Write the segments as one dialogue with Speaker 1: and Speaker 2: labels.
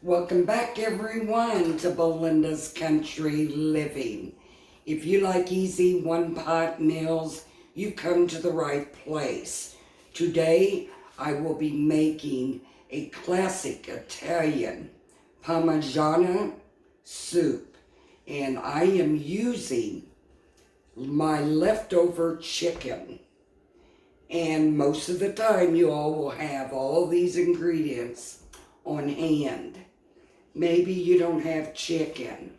Speaker 1: Welcome back, everyone, to Belinda's Country Living. If you like easy one-pot meals, you come to the right place. Today, I will be making a classic Italian Parmigiana soup, and I am using my leftover chicken. And most of the time, you all will have all these ingredients on hand. Maybe you don't have chicken.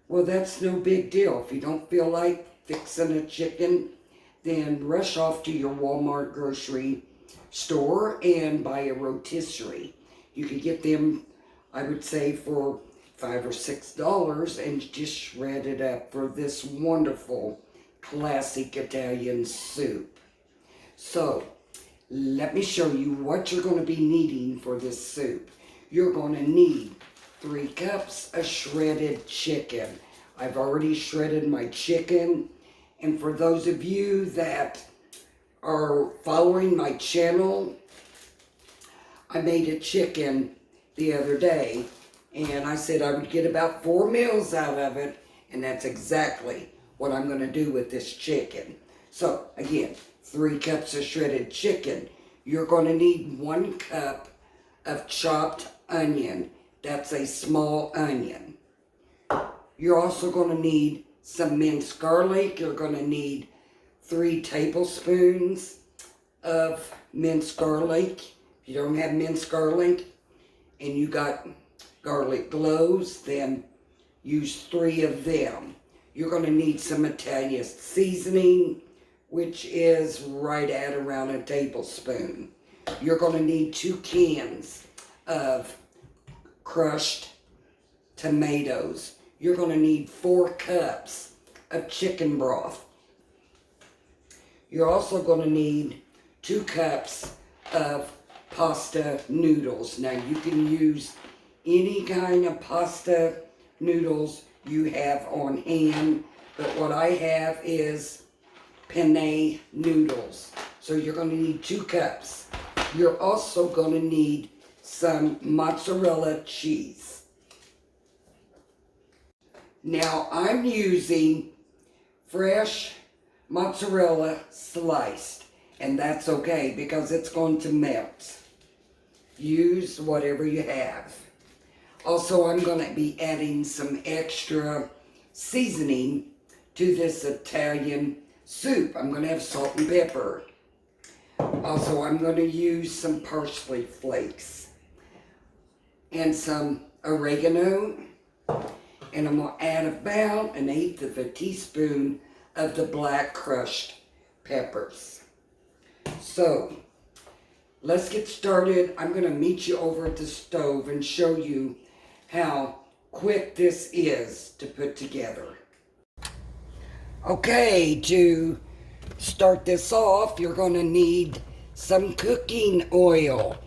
Speaker 1: Well, that's no big deal. If you don't feel like fixing a chicken, then rush off to your Walmart grocery store and buy a rotisserie. You could get them, I would say, for $5 or $6 and just shred it up for this wonderful classic Italian soup. So, let me show you what you're going to be needing for this soup. You're going to need 3 cups of shredded chicken. I've already shredded my chicken. And for those of you that are following my channel, I made a chicken the other day. And I said I would get about 4 meals out of it. And that's exactly what I'm going to do with this chicken. So, again, 3 cups of shredded chicken. You're going to need 1 cup of chopped onion. That's a small onion. You're also going to need some minced garlic. You're going to need 3 tablespoons of minced garlic. If you don't have minced garlic and you got garlic cloves, then use 3 of them. You're going to need some Italian seasoning, which is right at around a tablespoon. You're going to need 2 cans of crushed tomatoes. You're going to need 4 cups of chicken broth. You're also going to need 2 cups of pasta noodles. Now you can use any kind of pasta noodles you have on hand, but what I have is penne noodles. So you're going to need 2 cups. You're also going to need some mozzarella cheese. Now I'm using fresh mozzarella sliced, and that's okay because it's going to melt. Use whatever you have. Also, I'm going to be adding some extra seasoning to this Italian soup. I'm going to have salt and pepper. Also, I'm going to use some parsley flakes and some oregano, and I'm going to add about 1/8 of a teaspoon of the black crushed peppers. So, let's get started. I'm going to meet you over at the stove and show you how quick this is to put together. Okay, to start this off, you're going to need some cooking oil.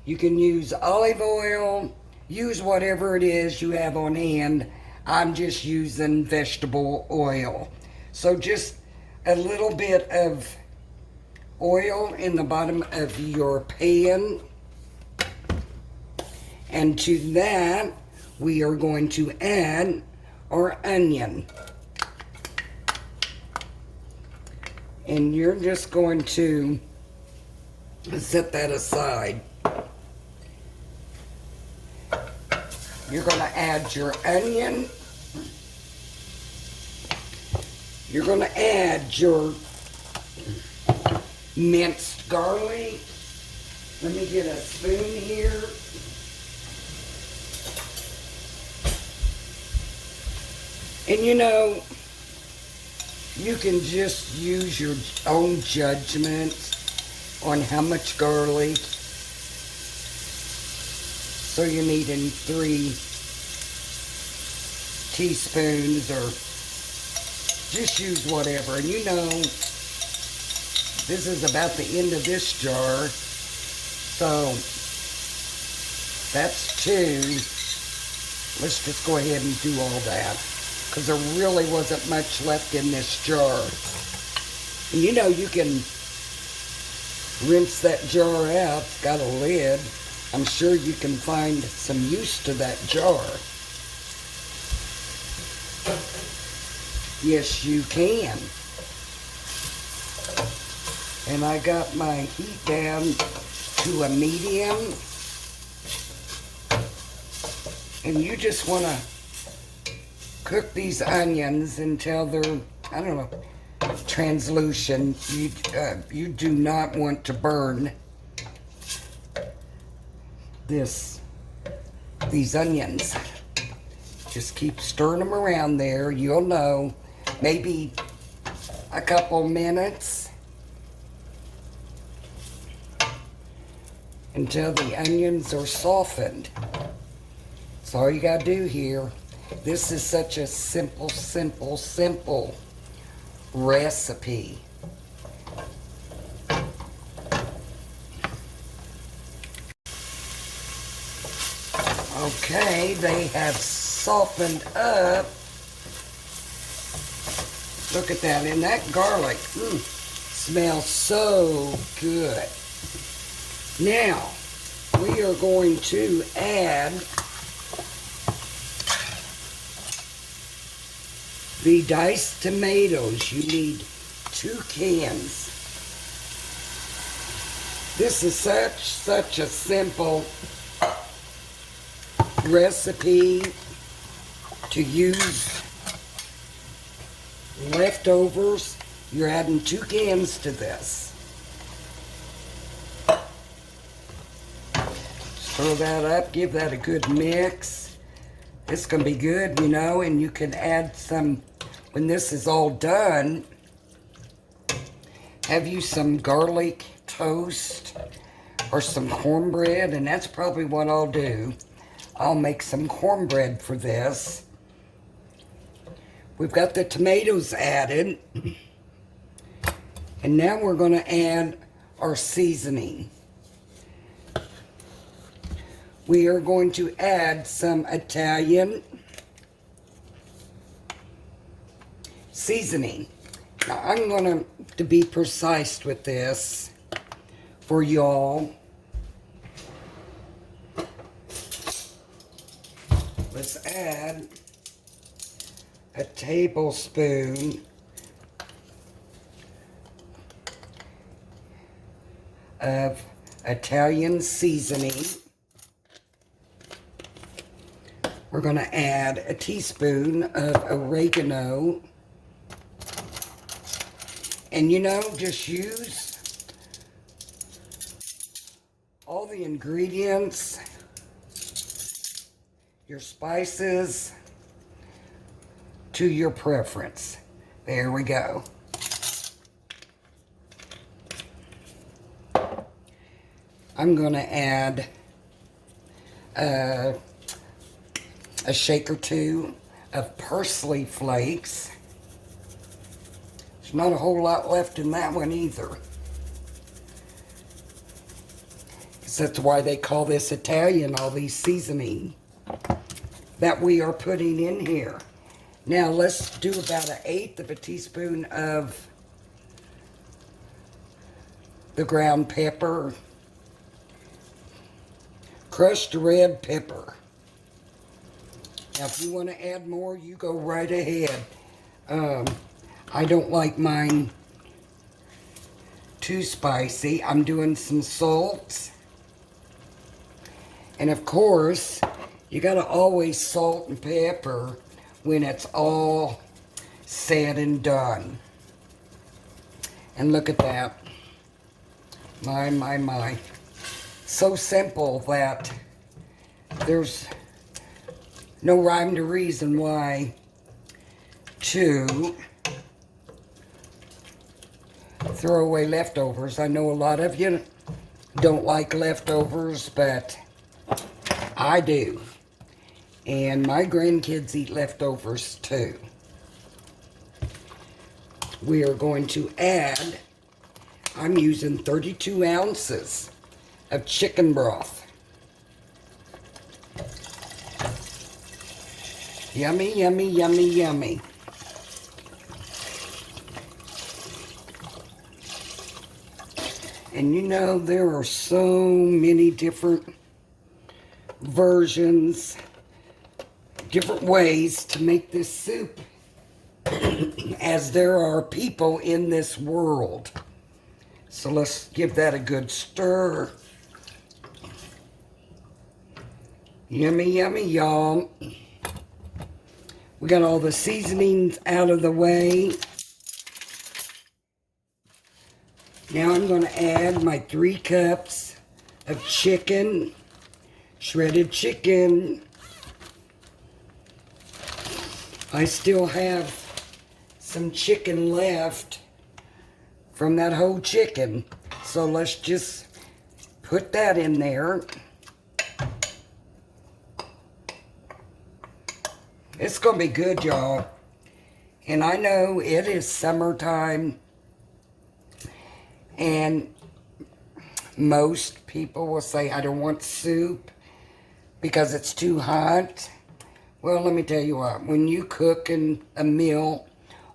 Speaker 1: You can use olive oil, use whatever it is you have on hand. I'm just using vegetable oil. So just a little bit of oil in the bottom of your pan. And to that, we are going to add our onion. And you're just going to set that aside. You're going to add your onion. You're going to add your minced garlic. Let me get a spoon here. And you know, you can just use your own judgment on how much garlic. So you're needing 3 teaspoons, or just use whatever. And you know, this is about the end of this jar. So that's 2. Let's just go ahead and do all that, because there really wasn't much left in this jar. And you know, you can rinse that jar out. It's got a lid. I'm sure you can find some use to that jar. Yes, you can. And I got my heat down to a medium. And you just want to cook these onions until they're, I don't know, translucent. You do not want to burn these onions. Just keep stirring them around there. You'll know, maybe a couple minutes until the onions are softened. That's all you gotta do here. This is such a simple, simple, simple recipe. Okay, they have softened up. Look at that, and that garlic smells so good. Now, we are going to add the diced tomatoes. You need 2 cans. This is such a simple recipe to use leftovers. You're adding 2 cans to this. Stir that up, give that a good mix. It's gonna be good, you know, and you can add some, when this is all done, have you some garlic toast or some cornbread, and that's probably what I'll do. I'll make some cornbread for this. We've got the tomatoes added. And now we're going to add our seasoning. We are going to add some Italian seasoning. Now I'm going to be precise with this for y'all. Let's add a tablespoon of Italian seasoning. We're going to add a teaspoon of oregano. And you know, just use all the ingredients, your spices, to your preference. There we go. I'm going to add a shake or 2 of parsley flakes. There's not a whole lot left in that one either. That's why they call this Italian, all these seasoning that we are putting in here. Now let's do about 1/8 of a teaspoon of the ground pepper, crushed red pepper. Now if you want to add more, you go right ahead. I don't like mine too spicy. I'm doing some salt. And of course, you gotta always salt and pepper when it's all said and done. And look at that. My. So simple that there's no rhyme to reason why to throw away leftovers. I know a lot of you don't like leftovers, but I do. And my grandkids eat leftovers too. We are going to add, I'm using 32 ounces of chicken broth. Yummy, yummy, yummy, yummy. And you know, there are so many different versions, different ways to make this soup, as there are people in this world. So let's give that a good stir. Yummy, yummy, y'all. We got all the seasonings out of the way. Now I'm going to add my 3 cups of chicken, shredded chicken. I still have some chicken left from that whole chicken. So let's just put that in there. It's going to be good, y'all. And I know it is summertime. And most people will say, I don't want soup because it's too hot. Well, let me tell you what. When you cook a meal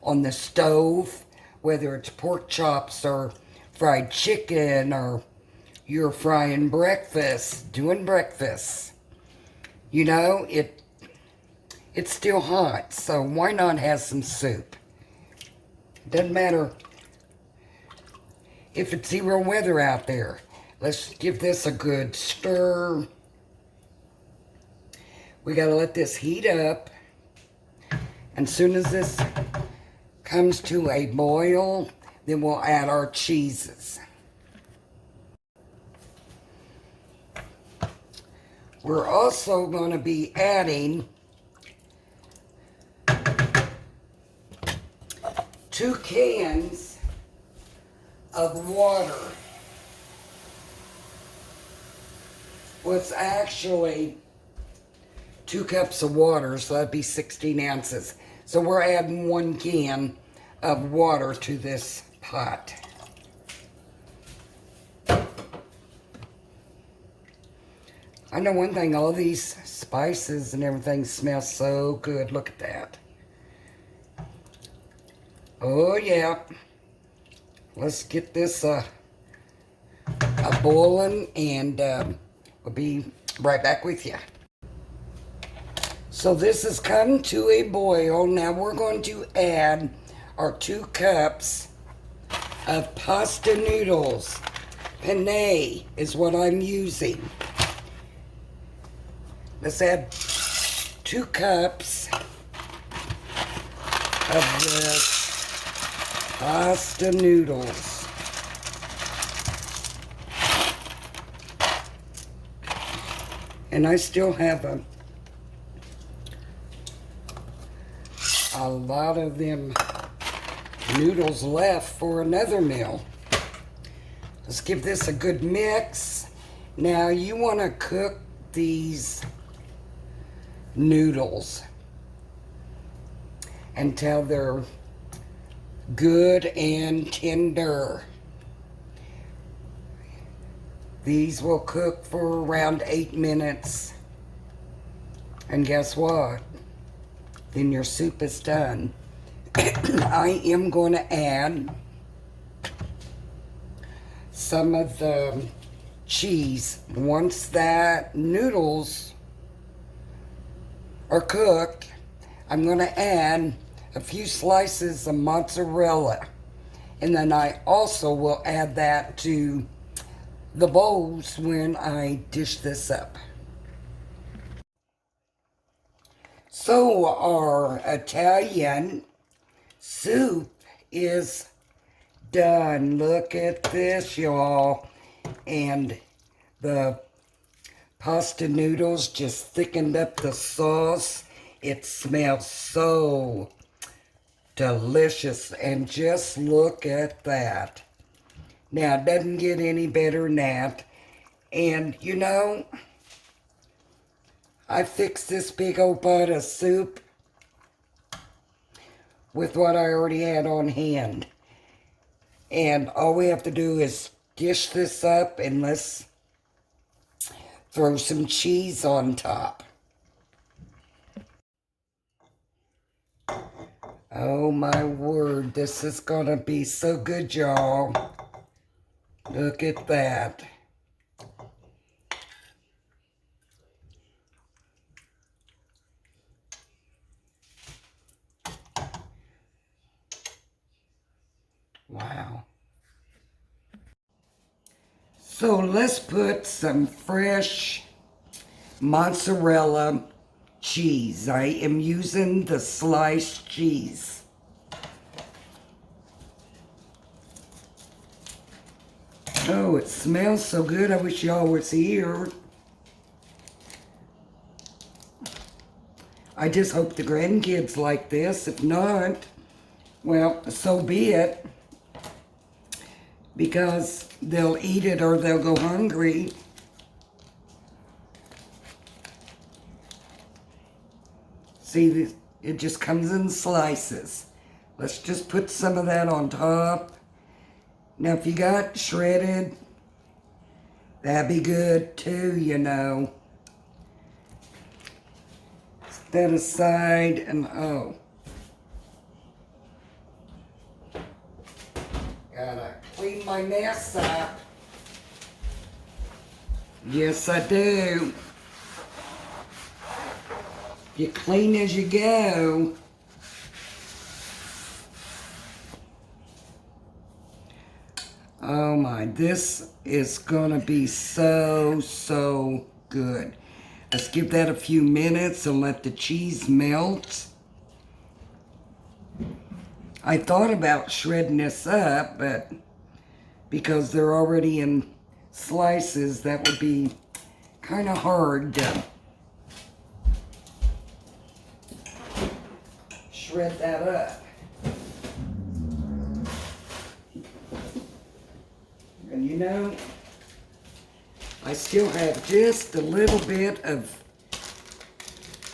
Speaker 1: on the stove, whether it's pork chops or fried chicken or you're frying breakfast, doing breakfast, you know, it's still hot, so why not have some soup? Doesn't matter if it's zero weather out there. Let's give this a good stir. We gotta let this heat up. And as soon as this comes to a boil, then we'll add our cheeses. We're also gonna be adding 2 cans of water. Well, it's actually 2 cups of water, so that'd be 16 ounces. So we're adding 1 can of water to this pot. I know one thing, all these spices and everything smell so good. Look at that. Oh yeah, let's get this a boiling, and we'll be right back with you. So this has come to a boil. Now we're going to add our 2 cups of pasta noodles. Penne is what I'm using. Let's add 2 cups of this pasta noodles. And I still have a lot of them noodles left for another meal. Let's give this a good mix. Now you want to cook these noodles until they're good and tender. These will cook for around 8 minutes. And guess what? Then your soup is done. I am going to add some of the cheese. Once that noodles are cooked, I'm going to add a few slices of mozzarella, and then I also will add that to the bowls when I dish this up. So our Italian soup is done. Look at this, y'all. And the pasta noodles just thickened up the sauce. It smells so delicious, and just look at that. Now, it doesn't get any better than that. And, you know, I fixed this big old pot of soup with what I already had on hand. And all we have to do is dish this up, and let's throw some cheese on top. Oh my word, this is gonna be so good, y'all. Look at that. So let's put some fresh mozzarella cheese. I am using the sliced cheese. Oh, it smells so good. I wish y'all was here. I just hope the grandkids like this. If not, well, so be it. Because they'll eat it or they'll go hungry. See, it just comes in slices. Let's just put some of that on top. Now, if you got shredded, that'd be good too, you know. Set that aside and oh. Gotta clean my mess up. Yes, I do. You clean as you go. Oh my, this is gonna be so, so good. Let's give that a few minutes and let the cheese melt. I thought about shredding this up, but because they're already in slices, that would be kind of hard to shred that up. And you know, I still have just a little bit of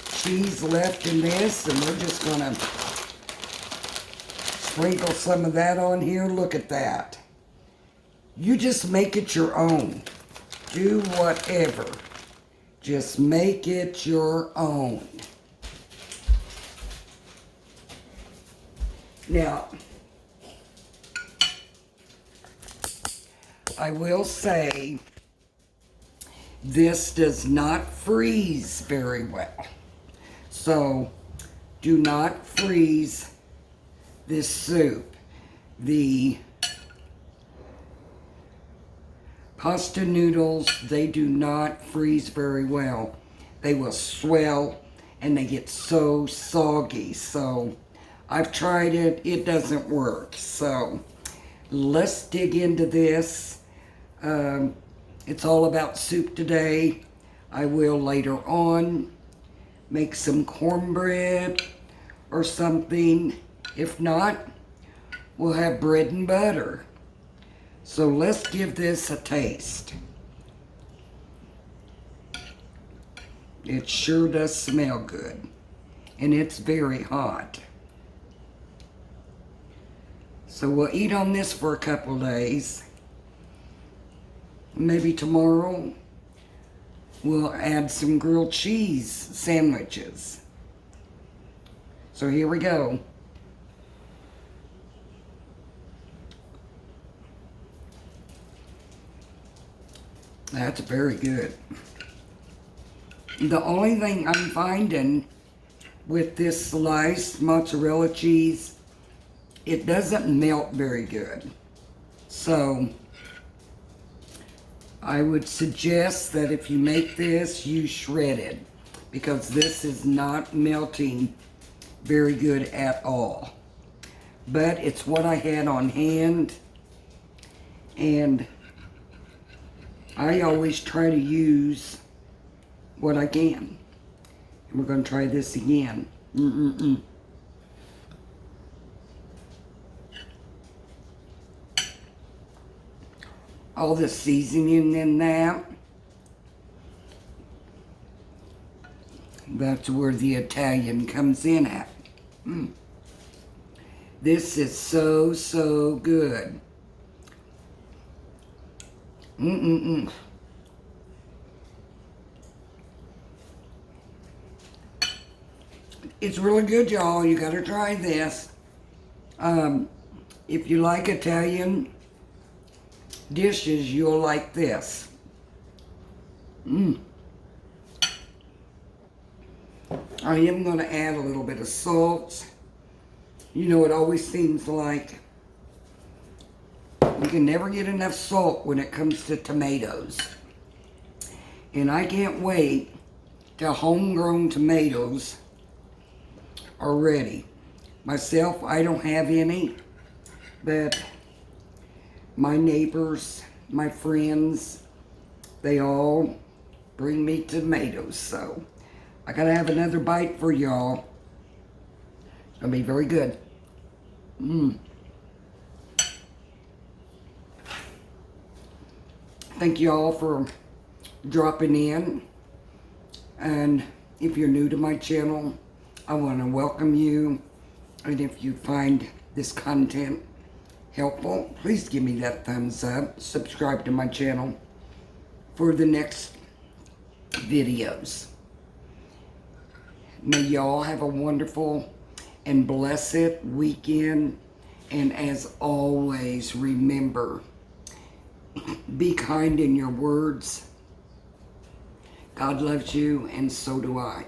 Speaker 1: cheese left in this, and we're just gonna sprinkle some of that on here. Look at that. You just make it your own. Do whatever. Just make it your own. Now, I will say, this does not freeze very well. So, do not freeze this soup. The pasta noodles, they do not freeze very well. They will swell and they get so soggy. So I've tried it, it doesn't work. So let's dig into this. It's all about soup today. I will later on make some cornbread or something. If not, we'll have bread and butter. So let's give this a taste. It sure does smell good. And it's very hot. So we'll eat on this for a couple days. Maybe tomorrow we'll add some grilled cheese sandwiches. So here we go. That's very good. The only thing I'm finding with this sliced mozzarella cheese, it doesn't melt very good. So I would suggest that if you make this, you shred it, because this is not melting very good at all. But it's what I had on hand, and I always try to use what I can. And we're going to try this again. All the seasoning in that. That's where the Italian comes in at. This is so, so good. It's really good, y'all. You gotta try this. If you like Italian dishes, you'll like this. I am gonna add a little bit of salt. You know, it always seems like You can never get enough salt when it comes to tomatoes. And I can't wait till homegrown tomatoes are ready. Myself, I don't have any, but my neighbors, my friends, they all bring me tomatoes. So I gotta have another bite for y'all. It's gonna be very good. Thank you all for dropping in. And if you're new to my channel, I want to welcome you. And if you find this content helpful, please give me that thumbs up. Subscribe to my channel for the next videos. May y'all have a wonderful and blessed weekend. And as always, remember, be kind in your words. God loves you, and so do I.